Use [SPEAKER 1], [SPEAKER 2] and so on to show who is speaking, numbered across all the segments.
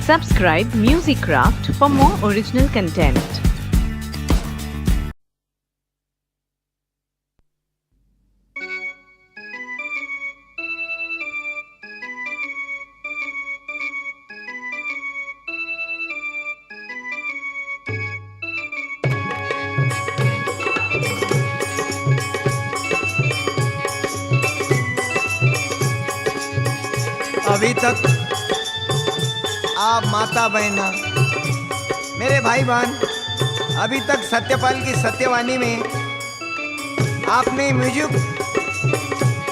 [SPEAKER 1] Subscribe Musicraft for more original content.
[SPEAKER 2] अभी तक आप माता बहना मेरे भाई बहन अभी तक सत्यपाल की सत्यवाणी में आपने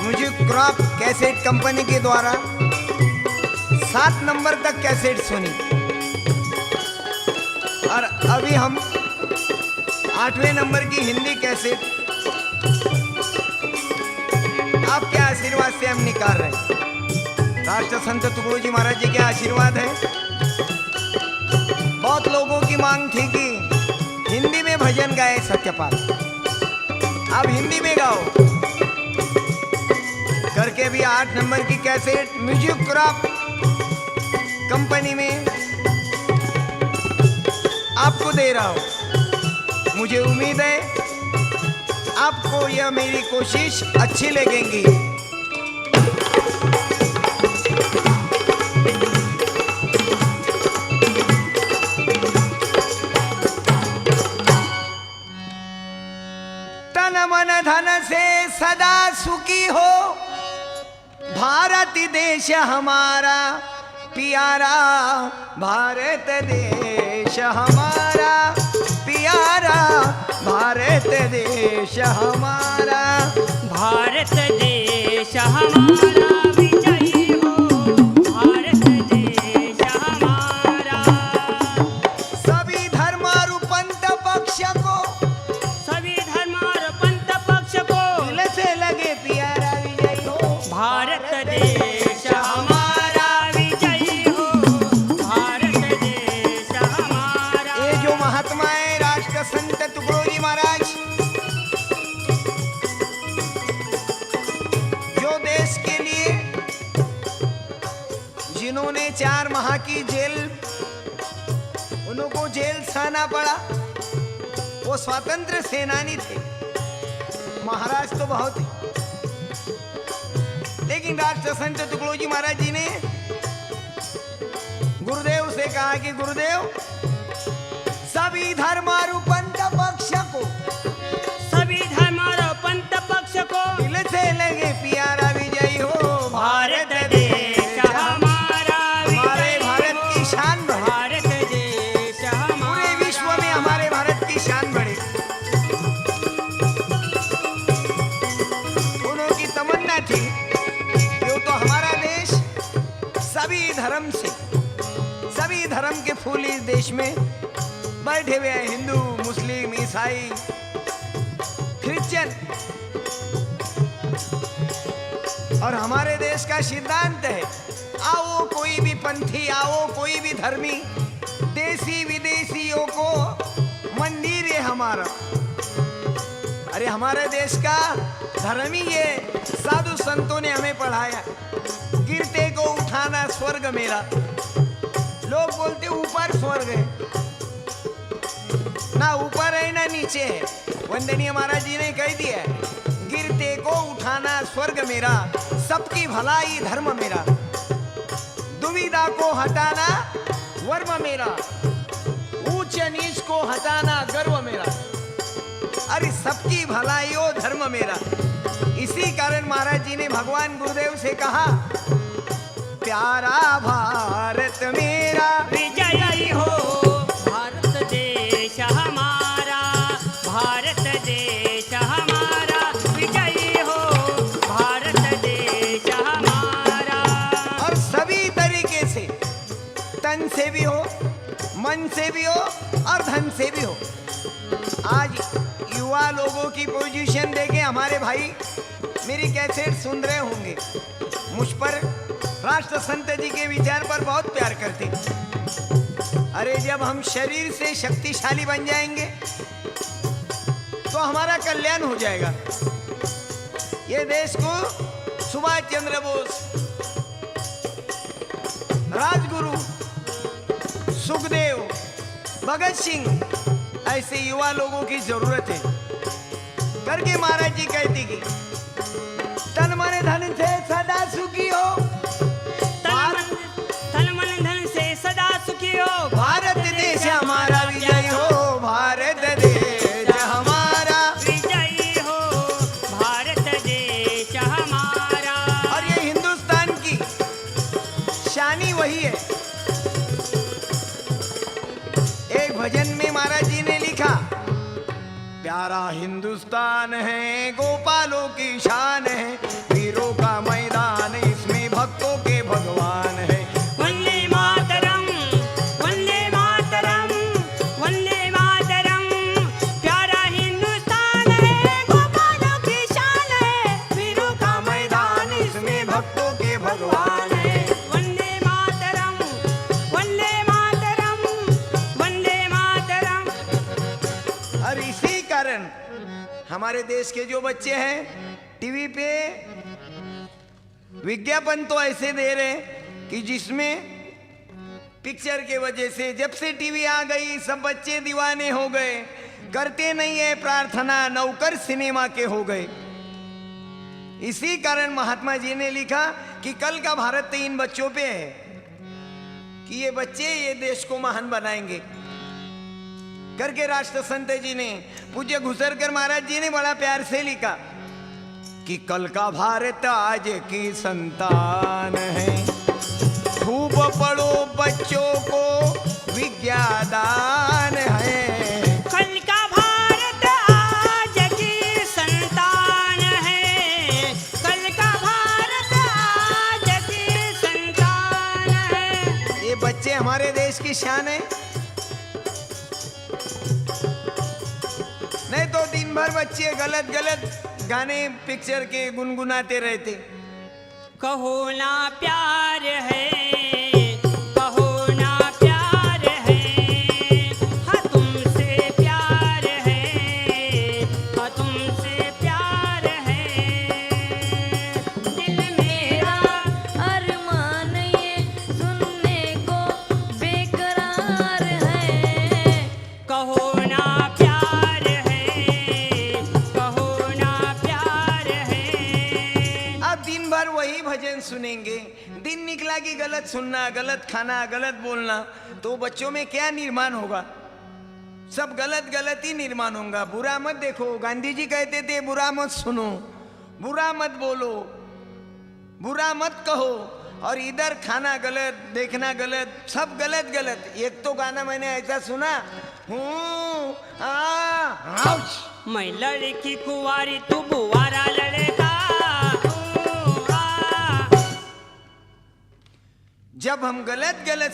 [SPEAKER 2] म्यूजिकक्राफ्ट कैसेट कंपनी के द्वारा 7 नंबर तक कैसेट सुनी और अभी हम 8वें नंबर की हिंदी कैसेट आपके आशीर्वाद से हम निकाल रहे हैं। राष्ट्र संत तुकडोजी महाराज जी के आशीर्वाद है। बहुत लोगों की मांग थी कि हिंदी में भजन गाए सत्यपाल, आप हिंदी में गाओ करके भी 8 नंबर की कैसेट म्यूजिकक्राफ्ट कंपनी में आपको दे रहा हूं। मुझे उम्मीद है आपको यह मेरी कोशिश अच्छी लगेगी। मन धन से सदा सुखी हो भारत देश हमारा प्यारा, भारत देश हमारा प्यारा, भारत देश हमारा,
[SPEAKER 3] भारत देश हमारा विजयी हो, भारत देश हमारा।
[SPEAKER 2] सभी धर्म और पंथ पक्ष को,
[SPEAKER 3] सभी धर्म और पंथ पक्ष को
[SPEAKER 2] दिल से लगे प्यारा विजयी हो,
[SPEAKER 3] भारत देश हमारा विजयी हो, भारत देश हमारा।
[SPEAKER 2] ये जो महात्मा है राष्ट्र संत तुकडोजी महाराज, जो देश के लिए जिन्होंने 4 माह की जेल, उनको जेल सहना पड़ा, वो स्वतंत्र सेनानी थे। महाराज तो बहुत ही, लेकिन राष्ट्र संत तुकडोजी महाराज जी ने गुरुदेव से कहा कि गुरुदेव सभी धर्म और पंथ पक्ष को,
[SPEAKER 3] सभी धर्म और पंथ पक्ष को
[SPEAKER 2] दिल से लगे प्यारा विजयी हो,
[SPEAKER 3] भारत देश हमारा
[SPEAKER 2] हमारे
[SPEAKER 3] विजयी
[SPEAKER 2] भारत
[SPEAKER 3] हो,
[SPEAKER 2] की शान बढ़े,
[SPEAKER 3] भारत देश हमारा।
[SPEAKER 2] पूरे विश्व में हमारे भारत की शान बढ़े। उनकी तमन्ना थी कि तो हमारा देश सभी धर्म से, सभी धर्म के फूल इस देश में बैठे हुए हैं, हिंदू मुस्लिम ईसाई क्रिश्चियन। और हमारे देश का सिद्धांत है, आओ कोई भी पंथी, आओ कोई भी धर्मी, देसी विदेशियों को मंदिर है हमारा। अरे हमारे देश का धर्म ही ये साधु संतों ने हमें पढ़ाया, गिरते को उठाना स्वर्ग मेरा। लोग बोलते ऊपर स्वर्ग है, ना ऊपर है ना नीचे है। वंदनीय महाराज जी ने कह दिया है, गिरते को उठाना स्वर्ग मेरा, सबकी भलाई धर्म मेरा, दुविधा को हटाना वर्म मेरा, ऊंच नीच को हटाना गर्व मेरा। अरे सबकी भलाई हो धर्म मेरा। इसी कारण महाराज जी ने भगवान गुरुदेव से कहा, प्यारा भारत मेरा
[SPEAKER 3] विजयी हो, भारत देश हमारा, भारत देश हमारा विजयी हो, भारत देश हमारा।
[SPEAKER 2] और सभी तरीके से, तन से भी हो, मन से भी हो और धन से भी हो। आज युवा लोगों की पोजीशन देखे हमारे भाई मेरी कैसेट सुन रहे होंगे, मुझ पर राष्ट्र संत जी के विचार पर बहुत प्यार करते। अरे जब हम शरीर से शक्तिशाली बन जाएंगे तो हमारा कल्याण हो जाएगा। ये देश को सुभाष चंद्र बोस, राजगुरु सुखदेव, भगत सिंह ऐसे युवा लोगों की जरूरत है। करके महाराज जी कहती कि तन मन धन से सदा सुखी हो,
[SPEAKER 3] तन मन धन से सदा सुखी हो,
[SPEAKER 2] भारत देश हमारा विजय हो, भारत देश हमारा
[SPEAKER 3] विजयी हो, भारत देश हमारा।
[SPEAKER 2] और ये हिंदुस्तान की शानी वही है। एक भजन में महाराज जी ने लिखा, प्यारा हिंदुस्तान है गोपालों की शान है, वीरों का मैदान इसमें भक्तों के भगवान है।
[SPEAKER 3] वंदे मातरम, वंदे मातरम, वंदे मातरम। प्यारा हिंदुस्तान है गोपालों की शान है, वीरों का मैदान इसमें भक्तों के भगवान है। वंदे मातरम, वंदे मातरम, वंदे मातरम।
[SPEAKER 2] और इसी कारण हमारे देश के जो बच्चे हैं टीवी पे विज्ञापन तो ऐसे दे रहे हैं कि जिसमें पिक्चर के वजह से जब से टीवी आ गई सब बच्चे दीवाने हो गए, करते नहीं है प्रार्थना, नौकर सिनेमा के हो गए। इसी कारण महात्मा जी ने लिखा कि कल का भारत तो इन बच्चों पे है कि ये बच्चे ये देश को महान बनाएंगे। करके राष्ट्र संत जी ने, पूज्य घुसरकर महाराज जी ने बड़ा प्यार से लिखा कि कल का भारत आज की संतान है, खूब पढ़ो बच्चों को विज्ञादान है।
[SPEAKER 3] कल का भारत आज की संतान है, कल का भारत आज की संतान है।
[SPEAKER 2] ये बच्चे हमारे देश की शान है। नहीं तो दिन भर बच्चे गलत गलत गाने पिक्चर के गुनगुनाते रहते।
[SPEAKER 3] कहो ना प्यार है, कहो ना प्यार है, हाँ तुमसे प्यार है, हाँ तुमसे प्यार है। दिल मेरा
[SPEAKER 4] अरमान ये सुनने को बेकरार है।
[SPEAKER 3] कहो ना प्यार है, कहो ना प्यार है।
[SPEAKER 2] अब दिन भर वही भजन सुनेंगे, दिन निकला कि गलत सुनना, गलत खाना, गलत बोलना, तो बच्चों में क्या निर्माण होगा? सब गलत गलत ही निर्माण होगा। बुरा मत देखो, गांधी जी कहते थे बुरा मत सुनो, बुरा मत बोलो, बुरा मत कहो, और इधर खाना गलत, देखना गलत, सब गलत गलत। एक तो गाना मैंने ऐसा सुना,
[SPEAKER 3] मैं लड़की कुंवारी तू बुआरा लड़का।
[SPEAKER 2] जब हम गलत गलत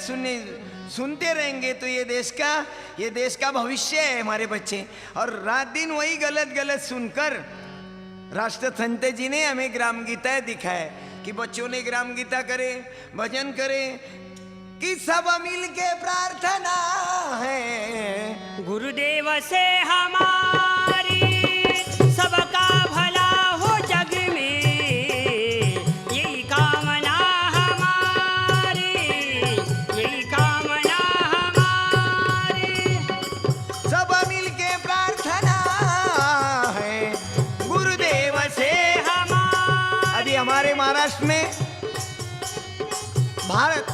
[SPEAKER 2] सुनते रहेंगे तो ये देश का भविष्य है हमारे बच्चे। और रात दिन वही गलत गलत सुनकर राष्ट्र संत जी ने हमें ग्राम गीता दिखाया कि बच्चों ने ग्राम गीता करे, भजन करे, कि सब मिल के प्रार्थना है
[SPEAKER 3] गुरुदेव से हमारी सबका भला हो जग में, यही कामना हमारी, यही कामना हमारी।
[SPEAKER 2] सब मिल के प्रार्थना है गुरुदेव से हमारी। अभी हमारे महाराष्ट्र में भारत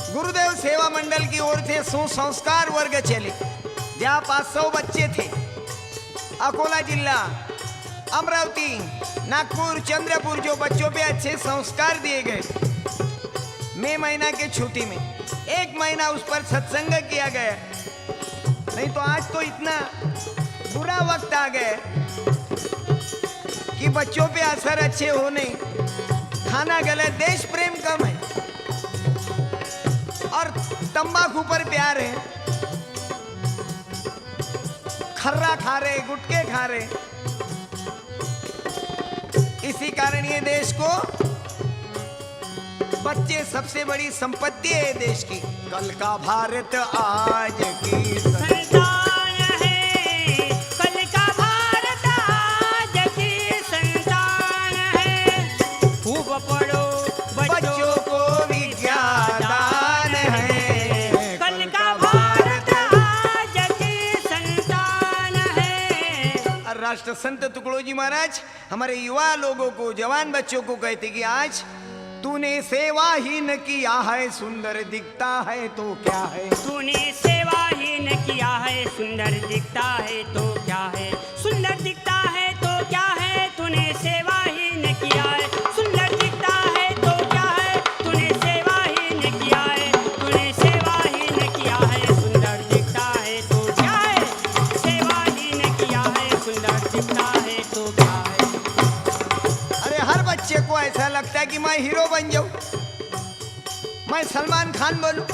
[SPEAKER 2] गुरुदेव सेवा मंडल की ओर से सुसंस्कार वर्ग चले, जहाँ 500 बच्चे थे। अकोला जिला, अमरावती, नागपुर, चंद्रपुर, जो बच्चों पे अच्छे संस्कार दिए गए। मई महीना के छुट्टी में 1 महीना उस पर सत्संग किया गया। नहीं तो आज तो इतना बुरा वक्त आ गया कि बच्चों पे असर अच्छे हो नहीं, खाना गलत, देश प्रेम कम है और तंबाकू पर प्यार है, खर्रा खा रहे, गुटके खा रहे। इसी कारण ये देश को, बच्चे सबसे बड़ी संपत्ति है देश की। कल का भारत आज की
[SPEAKER 3] संतान है, कल का भारत आज की संतान है। खूब पढ़ो
[SPEAKER 2] बच्चों को विज्ञान है। राष्ट्र संत तुकडोजी महाराज हमारे युवा लोगों को, जवान बच्चों को कहते कि आज तूने सेवा ही न किया है, सुंदर दिखता है तो क्या है।
[SPEAKER 3] तूने सेवा ही न किया है, सुंदर दिखता है तो क्या है। सुंदर दिखता है तो क्या है, तूने सेवा ही न किया है। सुंदर दिखता है तो क्या है, तूने सेवा ही न किया है। तूने सेवा ही न किया है, सुंदर दिखता है तो क्या है। सेवा ही न किया है, सुंदर दिखता है तो क्या है।
[SPEAKER 2] अरे हर बच्चे को ऐसा लगता है कि मैं हीरो बन जाऊं, मैं सलमान खान बनूं,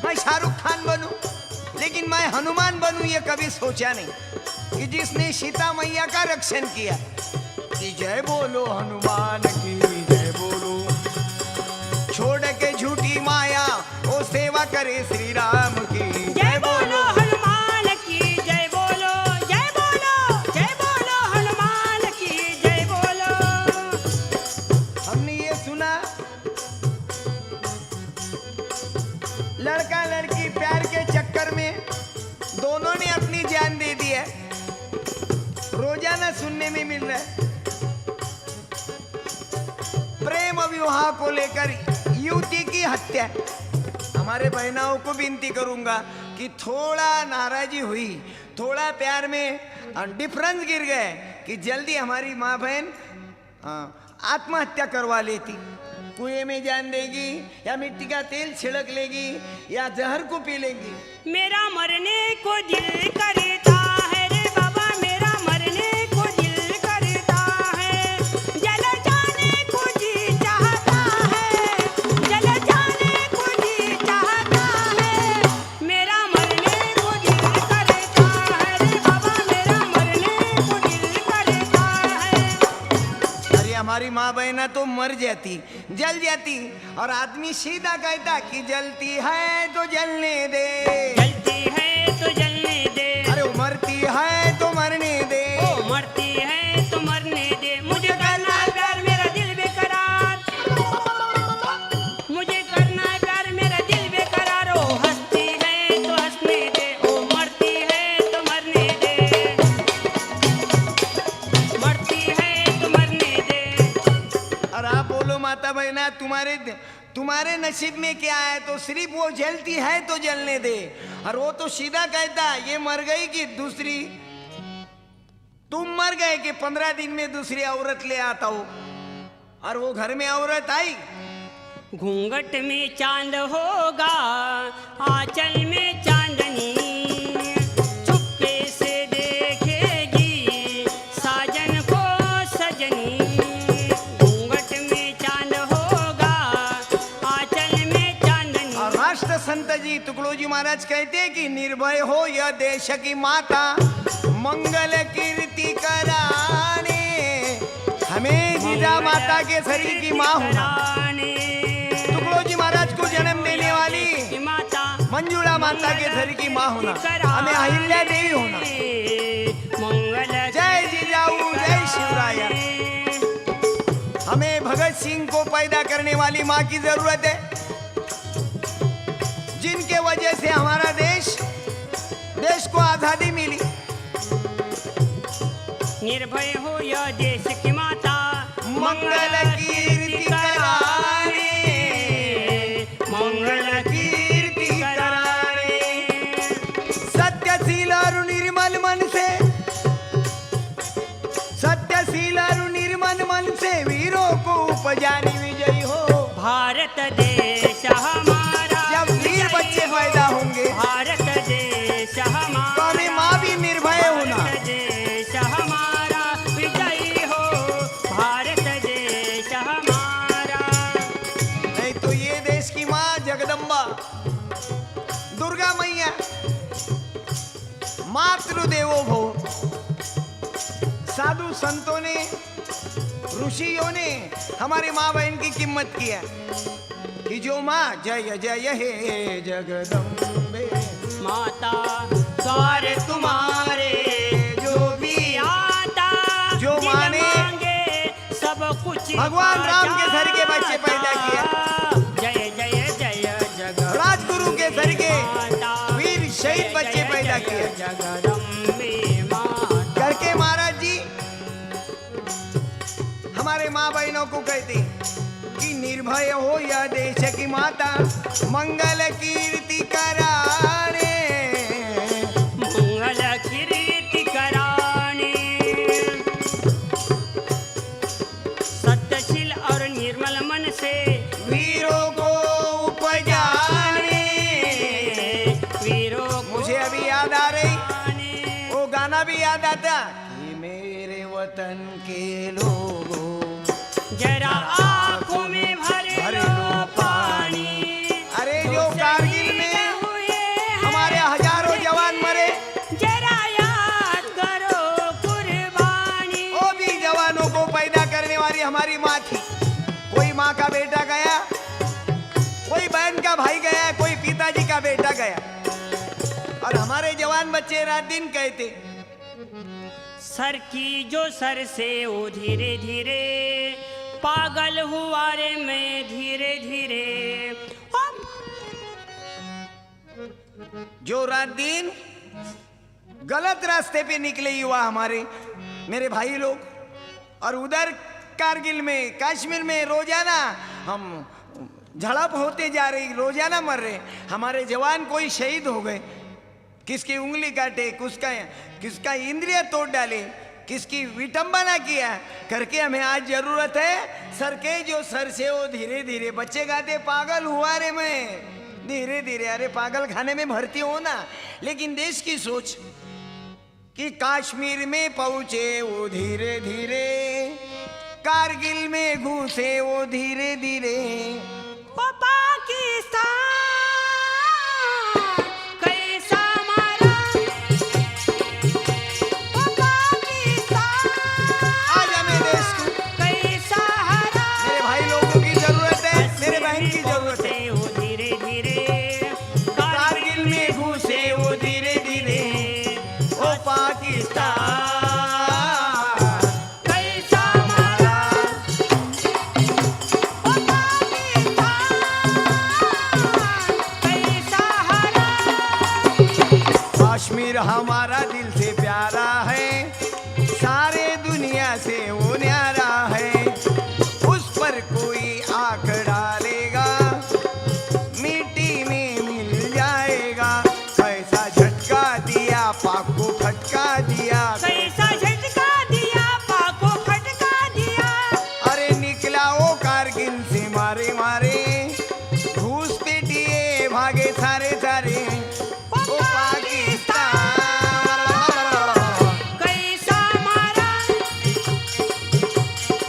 [SPEAKER 2] मैं शाहरुख खान बनूं, लेकिन मैं हनुमान बनूं ये कभी सोचा नहीं कि जिसने सीता मैया का रक्षण किया। कि जय बोलो हनुमान की जय बोलो, छोड़ के झूठी माया ओ सेवा करे श्री राम की
[SPEAKER 3] जय बोलो हनुमान की जय बोलो, जय बोलो, जय बोलो हनुमान की जय बोलो।
[SPEAKER 2] हमने ये सुना लड़का लड़की प्यार के चक्कर में दोनों ने अपनी जान दे दी है, रोजाना सुनने में मिल रहा है। प्रेम विवाह को लेकर युवती की हत्या। हमारे बहनाओं को विनती करूंगा कि थोड़ा नाराजी हुई, थोड़ा प्यार में डिफरेंस गिर गए कि जल्दी हमारी माँ बहन आत्महत्या करवा लेती। कुएं में जान देगी या मिट्टी का तेल छिड़क लेगी या जहर को पी लेगी।
[SPEAKER 3] मेरा मरने को दिल करता है रे बाबा, मेरा मरने को दिल करता है। जल जाने को जी चाहता है, जल जाने को जी चाहता है। मेरा मरने को दिल करता है रे बाबा, मेरा मरने को दिल करता है।
[SPEAKER 2] अरे हमारी माँ बहना तो मर जाती, जल जाती, और आदमी सीधा कहता कि जलती है तो जलने दे,
[SPEAKER 3] जलती है तो जलने दे।
[SPEAKER 2] अरे मरती है तो मरने दे।
[SPEAKER 3] ओ मरती है तो मरने दे। मुझे करना है प्यार मेरा दिल बेकरार, मुझे करना है प्यार मेरा दिल बेकरार। ओ हंसती है तो हंसने दे, ओ मरती है तो मरने दे, मरती है तो मरने दे।
[SPEAKER 2] और आप बोलो माता बहना तुम्हारे नसीब में क्या है, तो सिर्फ वो जलती है तो जलने दे। और वो तो सीधा कहता ये मर गई कि दूसरी, तुम मर गए कि 15 दिन में दूसरी औरत ले आता हो। और वो घर में औरत आई,
[SPEAKER 3] घूंघट में चांद होगा, आंचल में चांदनी, चुपके से देखेगी साजन को सजनी। घूंघट में चांद होगा, आंचल में चांदनी।
[SPEAKER 2] और राष्ट्र संत जी तुकडोजी महाराज कहते हैं कि निर्भय हो यह देश की माता, मंगल कीर्ति कराने। हमें जीजा माता के शरीर की माँ होना। तुकडोजी महाराज को जन्म देने वाली
[SPEAKER 3] माता,
[SPEAKER 2] मंजुला माता के शरीर की माँ होना, हमें अहिल्या देवी होना।
[SPEAKER 3] मंगल
[SPEAKER 2] जय जिजाऊ जय शिवराया। हमें भगत सिंह को पैदा करने वाली माँ की जरूरत है, जिनके वजह से हमारा देश को आजादी मिली।
[SPEAKER 3] निर्भय हो यह देश की माता,
[SPEAKER 2] मंगल कीर्ति कराने,
[SPEAKER 3] मंगल
[SPEAKER 2] कीर्ति कराने। सत्यशील और निर्मल मन से, सत्यशील और निर्मल मन से वीरों को उपजानी विजयी हो।
[SPEAKER 3] भारत देश हमारा,
[SPEAKER 2] जब वीर बच्चे पैदा होंगे
[SPEAKER 3] भारत देश हमारा,
[SPEAKER 2] तो हमें माँ भी निर्भय होना।
[SPEAKER 3] भारत देश हमारा विजयी हो, भारत देश हमारा।
[SPEAKER 2] नहीं तो ये देश की माँ जगदम्बा दुर्गा मैया, मातृदेवो भव। साधु संतों ने, ऋषियों ने हमारी माँ बहन की कीमत की है कि जो माँ जय जय हे जगदम्बे,
[SPEAKER 3] माता द्वार तुम्हारे जो भी आता,
[SPEAKER 2] जो
[SPEAKER 3] जिन
[SPEAKER 2] माँ ने
[SPEAKER 3] मांगे सब कुछ
[SPEAKER 2] भगवान राम के
[SPEAKER 3] पा
[SPEAKER 2] घर के बच्चे पैदा किए।
[SPEAKER 3] जय जय जय जगदम्बे
[SPEAKER 2] राजगुरु के घर के
[SPEAKER 3] माता,
[SPEAKER 2] वीर शहीद बच्चे पैदा किए।
[SPEAKER 3] जगदम्बे माता।
[SPEAKER 2] करके महाराज माँ बहनों को कहते कि निर्भय हो या देश की माता, मंगल कीर्ति कराने,
[SPEAKER 3] मंगल कीर्ति कराने, सत्यशील और निर्मल मन से
[SPEAKER 2] वीरों को उपजाने।
[SPEAKER 3] वीरों को
[SPEAKER 2] मुझे अभी याद आ रही, वो गाना भी याद आता कि मेरे वतन के लोगों
[SPEAKER 3] जरा आँखों में भर लो पानी।
[SPEAKER 2] अरे जो कारगिल में
[SPEAKER 3] हुए
[SPEAKER 2] हमारे हजारों जवान मरे,
[SPEAKER 3] जरा याद करो कुर्बानी।
[SPEAKER 2] वो भी जवानों को पैदा करने वाली हमारी माँ थी। कोई माँ का बेटा गया, कोई बहन का भाई गया, कोई पिताजी का बेटा गया, और हमारे जवान बच्चे रात दिन कहते
[SPEAKER 3] सर की जो सर से वो धीरे धीरे, पागल हुआ रे मैं धीरे धीरे।
[SPEAKER 2] जो रात दिन गलत रास्ते पे निकले युवा हमारे, मेरे भाई लोग, और उधर कारगिल में, कश्मीर में रोजाना हम झड़प होते जा रही, रोजाना मर रहे हमारे जवान। कोई शहीद हो गए, किसकी उंगली काटे, किसका इंद्रिय तोड़ डाले, किसकी विटंबना किया करके हमें आज जरूरत है सर के जो सर से वो धीरे धीरे। बच्चे गाते पागल हुआ रे मैं धीरे धीरे। अरे पागल खाने में भर्ती हो ना, लेकिन देश की सोच कि कश्मीर में पहुंचे वो धीरे धीरे, कारगिल में घुसे वो धीरे धीरे।
[SPEAKER 3] ओ पाकिस्तान कैसा मारा, ओ पाकिस्तान
[SPEAKER 2] आज हमें देश को,
[SPEAKER 3] कैसा हरा।
[SPEAKER 2] मेरे भाई लोगों की जरूरत है, मेरे बहन की जरूरत है।
[SPEAKER 3] वो धीरे धीरे
[SPEAKER 2] कारगिल में घुसे वो धीरे धीरे, ओ पाकिस्तान
[SPEAKER 3] कैसा मारा, ओ पाकिस्तान कैसा हरा।
[SPEAKER 2] कश्मीर हमारा दिल से प्यारा है, सारे दुनिया से वो न्यारा है। उस पर कोई आंख डालेगा, मिट्टी में मिल जाएगा। कैसा झटका दिया पाक को खटका दिया,
[SPEAKER 3] कैसा झटका दिया पाक को खटका दिया।
[SPEAKER 2] अरे निकला वो कारगिल से मारे मारे, घूस पिटिए भागे सारे सारे। ओ पाकिस्तान
[SPEAKER 3] कैसा मारा,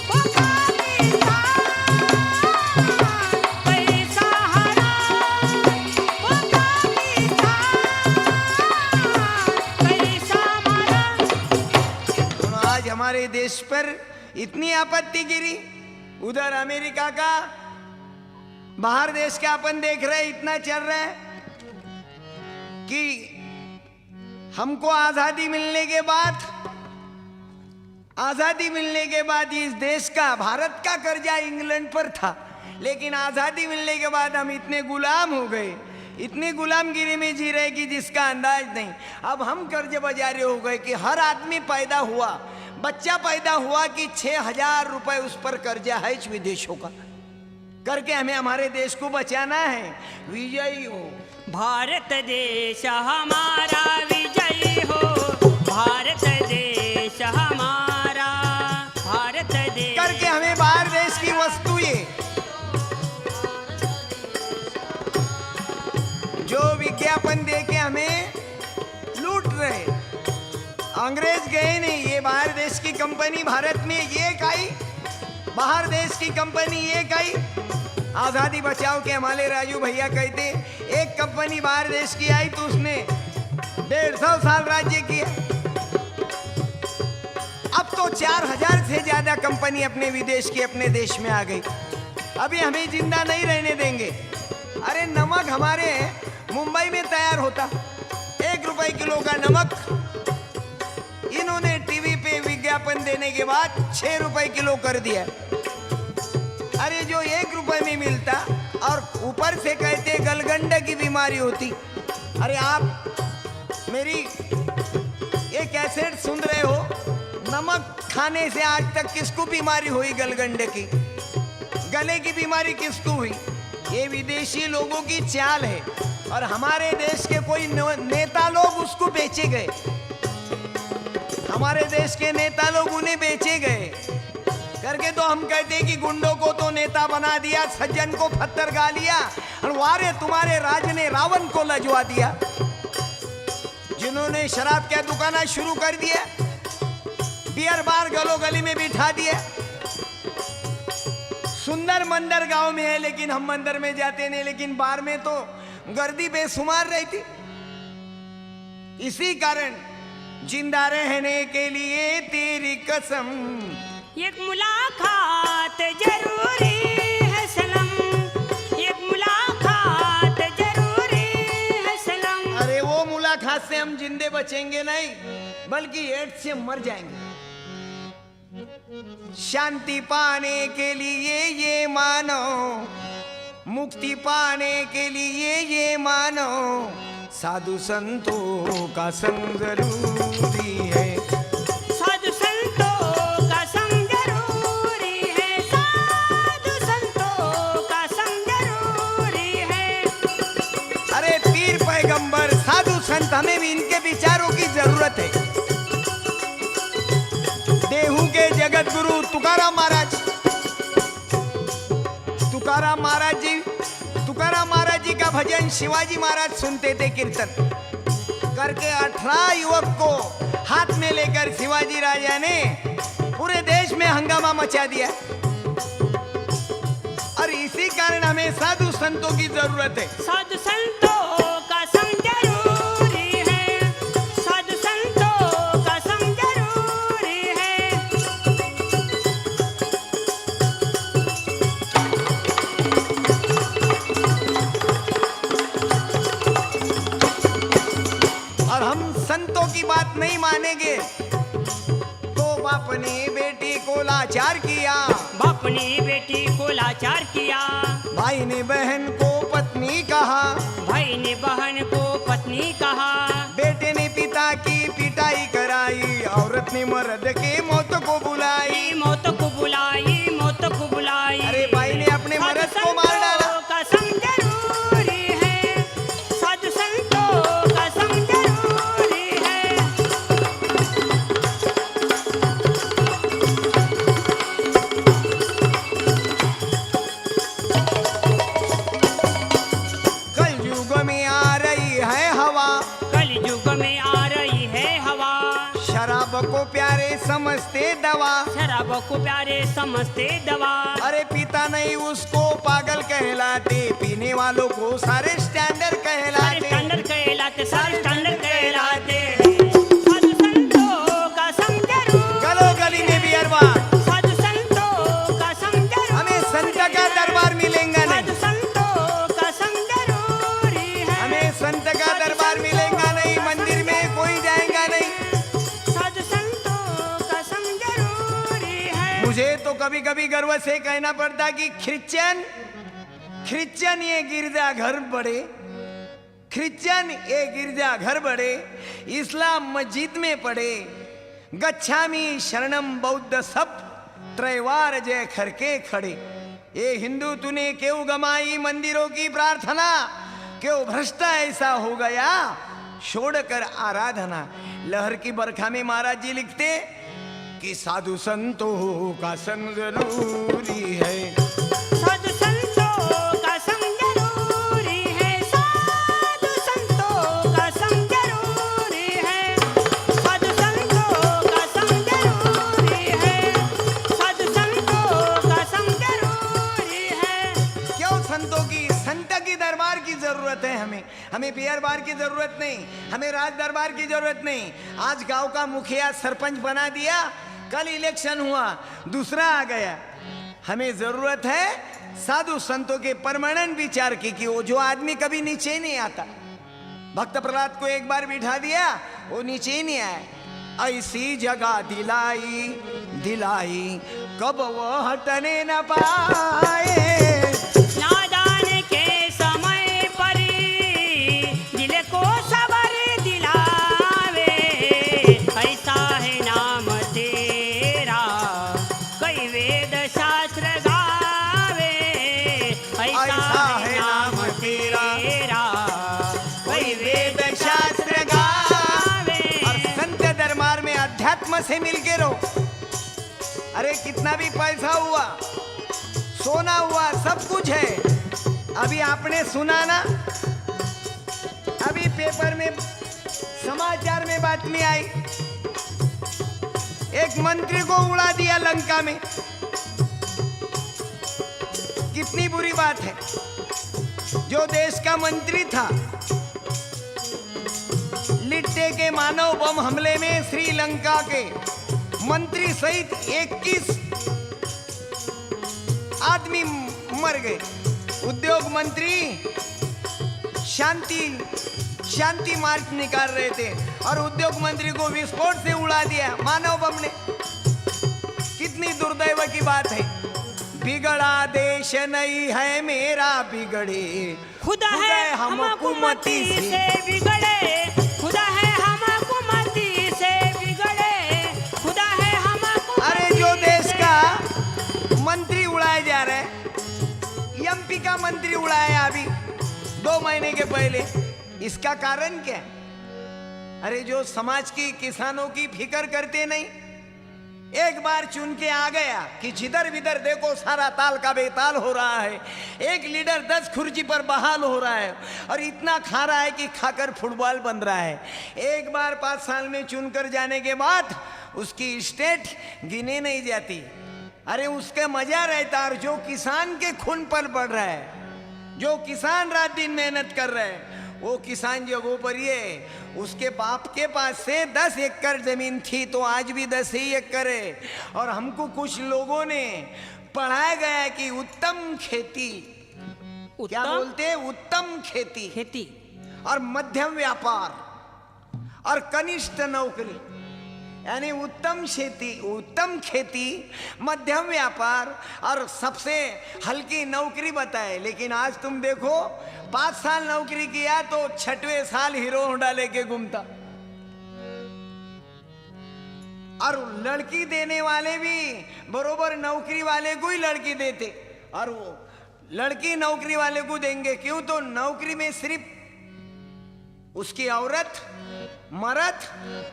[SPEAKER 3] ओ पाकिस्तान कैसा हरा, ओ पाकिस्तान कैसा मारा।
[SPEAKER 2] आज हमारे देश पर इतनी आपत्ति गिरी, उधर अमेरिका का, बाहर देश का अपन देख रहे इतना चल रहा है कि हमको आजादी मिलने के बाद इस देश का, भारत का कर्जा इंग्लैंड पर था, लेकिन आजादी मिलने के बाद हम इतने गुलाम हो गए, इतनी गुलामगिरी में जी रहे कि जिसका अंदाज नहीं। अब हम कर्ज बाजारी हो गए कि हर आदमी पैदा हुआ, बच्चा पैदा हुआ कि 6,000 रुपए उस पर कर्जा है विदेशों का, करके हमें हमारे देश को बचाना है। विजयी हो
[SPEAKER 3] भारत देश हमारा, विजयी हो भारत देश हमारा, भारत देश।
[SPEAKER 2] करके हमें बाहर देश की वस्तु ये जो विज्ञापन दे के हमें लूट रहे। अंग्रेज गए नहीं, ये बाहर देश की कंपनी भारत में ये काई, बाहर देश की कंपनी ये काई। आजादी बचाओ के हमारे राजू भैया कहते एक कंपनी बाहर देश की आई तो उसने 150 साल राज्य किया। अब तो 4000 से ज्यादा कंपनी अपने विदेश की अपने देश में आ गई। अभी हमें जिंदा नहीं रहने देंगे। अरे नमक हमारे मुंबई में तैयार होता, 1 रुपए किलो का नमक इन्होंने टीवी पे विज्ञापन देने के बाद 6 रुपए किलो कर दिया। अरे जो 1 रुपए में मिलता और ऊपर से कहते गलगंड की बीमारी होती। अरे आप मेरी ये कैसेट सुन रहे हो, नमक खाने से आज तक किसको बीमारी हुई गलगंडे की, गले की बीमारी किसको हुई? ये विदेशी लोगों की चाल है और हमारे देश के कोई नेता लोग उसको बेचे गए, हमारे देश के नेता लोग उन्हें बेचे गए करके। तो हम कहते हैं कि गुंडों को तो नेता बना दिया, सज्जन को पत्थर गा लिया, और वारे तुम्हारे राज ने रावण को लजवा दिया। जिन्होंने शराब के दुकाना शुरू कर दिया, बियर बार गलो गली में बिठा दिया। सुंदर मंदिर गांव में है लेकिन हम मंदिर में जाते नहीं, लेकिन बार में तो गर्दी बेशुमार रहती। इसी कारण जिंदा रहने के लिए तेरी कसम,
[SPEAKER 3] एक मुलाकात जरूरी है सनम, एक मुलाकात जरूरी है सनम।
[SPEAKER 2] अरे वो मुलाकात से हम जिंदे बचेंगे नहीं, बल्कि एड्स से मर जाएंगे। शांति पाने के लिए ये मानो, मुक्ति पाने के लिए ये मानो, साधु संतों का संग जरूरी है।
[SPEAKER 3] साधु संतों का संग जरूरी है, साधु संतों का संग जरूरी है।
[SPEAKER 2] अरे पीर पैगंबर साधु संत, हमें भी इनके विचारों की जरूरत है। देहू के जगत गुरु तुकाराम महाराज, तुकाराम महाराज जी का भजन शिवाजी महाराज सुनते थे कीर्तन करके। 18 युवक को हाथ में लेकर शिवाजी राजा ने पूरे देश में हंगामा मचा दिया। और इसी कारण हमें साधु संतों की जरूरत है।
[SPEAKER 3] साधु संतों का संग जरूरी है, साधु संतों का संग जरूरी है।
[SPEAKER 2] और हम संतों की बात नहीं मानेंगे तो बाप ने बेटी को लाचार किया,
[SPEAKER 3] बाप ने बेटी को लाचार किया,
[SPEAKER 2] भाई ने बहन को पत्नी कहा,
[SPEAKER 3] भाई ने बहन को पत्नी कहा,
[SPEAKER 2] बेटे ने पिता की पिटाई कराई, औरत ने मर्द के मौत को बुलाई।
[SPEAKER 3] मौत को बुलाई, मौत को बुलाई।
[SPEAKER 2] अरे भाई ने अपने मर्द को मार डाला।
[SPEAKER 3] का संग जरूरी है, साधु संतों का संग जरूरी है।
[SPEAKER 2] कल युग में आ रही है हवा,
[SPEAKER 3] कल युग में आ रही है हवा,
[SPEAKER 2] शराब को प्यारे समझते दवा।
[SPEAKER 3] शराब को प्यारे समझते दवा।
[SPEAKER 2] अरे पीता नहीं उसको पागल कहलाते, पीने वालों को सारे स्टैंडर्ड
[SPEAKER 3] सारे
[SPEAKER 2] कहलाते।
[SPEAKER 3] स्टैंडर्ड कहलाते, सारे स्टैंडर्ड कहलाते। साधु संतों का संग जरूरी,
[SPEAKER 2] गलो गली में भी अरबार,
[SPEAKER 3] साधु संतों का संग जरूरी।
[SPEAKER 2] हमें संत का दरबार मिलेगा नहीं,
[SPEAKER 3] साधु संतों का संग जरूरी है,
[SPEAKER 2] हमें संत का दरबार मिलेगा नहीं, मंदिर में कोई जाएगा नहीं।
[SPEAKER 3] साधु संतों का संग जरूरी है।
[SPEAKER 2] मुझे तो कभी कभी गर्व से कहना पड़ता कि क्रिश्चियन ये गिरजा घर बड़े, क्रिश्चियन ये गिरजा घर बड़े, इस्लाम मस्जिद में पड़े, गच्छामी शरणम बौद्ध सब त्रैवार जय खरके खड़े। ये हिंदू तूने क्यों गमाई मंदिरों की प्रार्थना, क्यों भ्रष्टा ऐसा हो गया छोड़कर आराधना। लहर की बरखा में महाराज जी लिखते कि साधु संतों का संग जरूरी है।
[SPEAKER 3] साधु संतों का संग जरूरी है, साधु संतों का संग जरूरी है, साधु संतों का संग जरूरी है, साधु संतों का संग जरूरी है।
[SPEAKER 2] क्यों संतों की, संत की दरबार की जरूरत है हमें। हमें बियर बार की जरूरत नहीं, हमें राज दरबार की जरूरत नहीं। आज गांव का मुखिया सरपंच बना दिया, कल इलेक्शन हुआ दूसरा आ गया। हमें जरूरत है साधु संतों के परमानेंट विचार की कि वो जो आदमी कभी नीचे नहीं आता, भक्त प्रहलाद को एक बार बिठा दिया वो नीचे ही नहीं आया। ऐसी जगह दिलाई दिलाई कब वो हटने न पाए।
[SPEAKER 3] नादान के समय पर दिल को सबर दिलावे, ऐसा है नाम तेरा वेद शास्त्र गावे,
[SPEAKER 2] ऐसा है नाम तेरा, वही वेद शास्त्र गावे। और संत दरबार में अध्यात्म से मिलके रहो। अरे कितना भी पैसा हुआ, सोना हुआ, सब कुछ है। अभी आपने सुना ना, अभी पेपर में समाचार में बातमी आई, एक मंत्री को उड़ा दिया लंका में। कितनी बुरी बात है। जो देश का मंत्री था, लिट्टे के मानव बम हमले में श्रीलंका के मंत्री सहित 21 आदमी मर गए। उद्योग मंत्री शांति मार्च निकाल रहे थे और उद्योग मंत्री को विस्फोट से उड़ा दिया मानव बम ने। कितनी दुर्दैव की बात है। बिगड़ा देश नहीं है मेरा, बिगड़े
[SPEAKER 3] खुदा है हम हुकूमती से बिगड़े, खुदा है हम हुकूमती से बिगड़े, खुदा है हम हुकूमती।
[SPEAKER 2] अरे जो देश का मंत्री उड़ाया जा रहा है, एमपी का मंत्री उड़ाया अभी 2 महीने के पहले, इसका कारण क्या है? अरे जो समाज की, किसानों की फिक्र करते नहीं, एक बार चुन के आ गया कि जिधर विधर देखो सारा ताल का बेताल हो रहा है। एक लीडर 10 खुर्ची पर बहाल हो रहा है और इतना खा रहा है कि खाकर फुटबॉल बन रहा है। एक बार 5 साल में चुनकर जाने के बाद उसकी स्टेट गिने नहीं जाती। अरे उसका मजा रहता। और जो किसान के खून पर पड़ रहा है, जो किसान रात दिन मेहनत कर रहे हैं, वो किसान जगहों पर ये उसके बाप के पास से 10 एकड़ जमीन थी तो आज भी 10 ही एकड़ है। और हमको कुछ लोगों ने पढ़ाया गया है कि उत्तम खेती, क्या बोलते हैं, उत्तम खेती और मध्यम व्यापार और कनिष्ठ नौकरी, यानी उत्तम खेती, मध्यम व्यापार और सबसे हल्की नौकरी बताए। लेकिन आज तुम देखो 5 साल नौकरी किया तो 6वें साल हीरो होंडा लेके घूमता। और लड़की देने वाले भी बरोबर नौकरी वाले को ही लड़की देते, और वो लड़की नौकरी वाले को देंगे क्यों? तो नौकरी में सिर्फ उसकी औरत, मर्द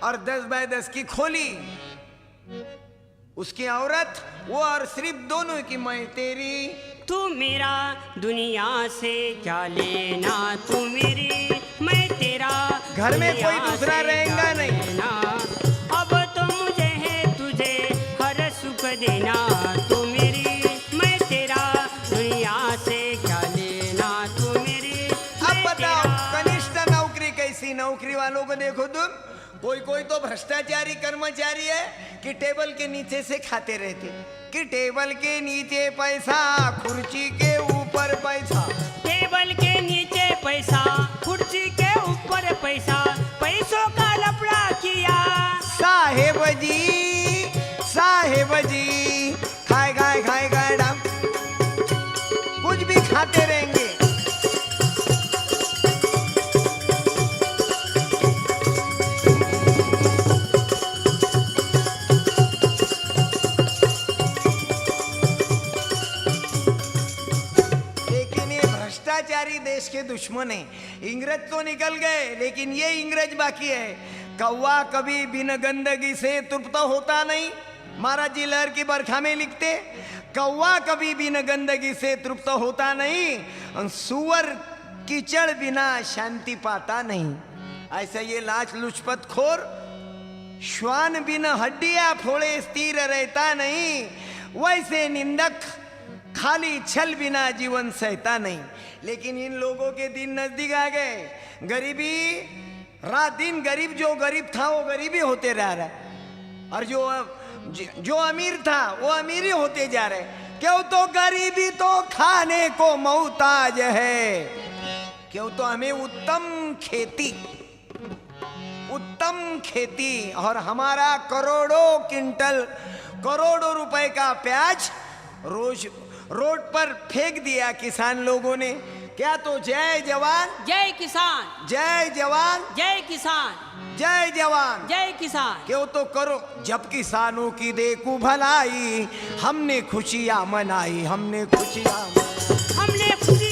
[SPEAKER 2] और 10 बाय 10 की खोली, उसकी औरत वो, और सिर्फ दोनों की, मैं तेरी
[SPEAKER 3] तू मेरा, दुनिया से क्या लेना, तू मेरी मैं तेरा,
[SPEAKER 2] घर में कोई दूसरा रहेगा नहीं।
[SPEAKER 3] अब तो मुझे है तुझे हर सुख देना, तू मेरी मैं तेरा, दुनिया से क्या लेना, तू मेरी।
[SPEAKER 2] अब बताओ कनिष्ठ नौकरी कैसी? नौकरी वालों को देखो तुम, कोई तो भ्रष्टाचारी कर्मचारी है कि टेबल के नीचे से खाते रहते, कि टेबल के नीचे पैसा, कुर्सी के ऊपर पैसा,
[SPEAKER 3] टेबल के नीचे पैसा, कुर्सी के ऊपर पैसा, पैसों का लफड़ा किया।
[SPEAKER 2] साहेब जी खाए डाम, कुछ भी खाते रहेंगे। देश के दुश्मन है। इंग्रज तो निकल गए लेकिन ये इंग्रज बाकी है। कौवा कभी बिन गंदगी से तृप्त होता नहीं। महाराज जी लहर की बरखा में लिखते, कौवा कभी बिन गंदगी से तृप्त होता नहीं, सुअर कीचड़ बिना शांति पाता नहीं। ऐसा ये लाच लुचपत खोर श्वान बिन हड्डियां फोड़े स्थिर रहता नहीं, वैसे निंदक खाली छल बिना जीवन सहता नहीं। लेकिन इन लोगों के दिन नजदीक आ गए। गरीबी रात दिन, गरीब जो गरीब था वो गरीबी होते रह रहा है, और जो अमीर था वो अमीर ही होते जा रहे। क्यों? तो गरीबी तो खाने को मोहताज है। क्यों? तो हमें उत्तम खेती और हमारा करोड़ों क्विंटल, करोड़ों रुपए का प्याज रोज रोड पर फेंक दिया किसान लोगों ने। क्या तो जय जवान
[SPEAKER 3] जय किसान,
[SPEAKER 2] जय जवान
[SPEAKER 3] जय किसान,
[SPEAKER 2] जय जवान
[SPEAKER 3] जय किसान।
[SPEAKER 2] क्यों तो करो जब किसानों की देखू भलाई, हमने खुशियाँ मनाई, हमने खुशियाँ मनाई।
[SPEAKER 3] हमने खुशियाँ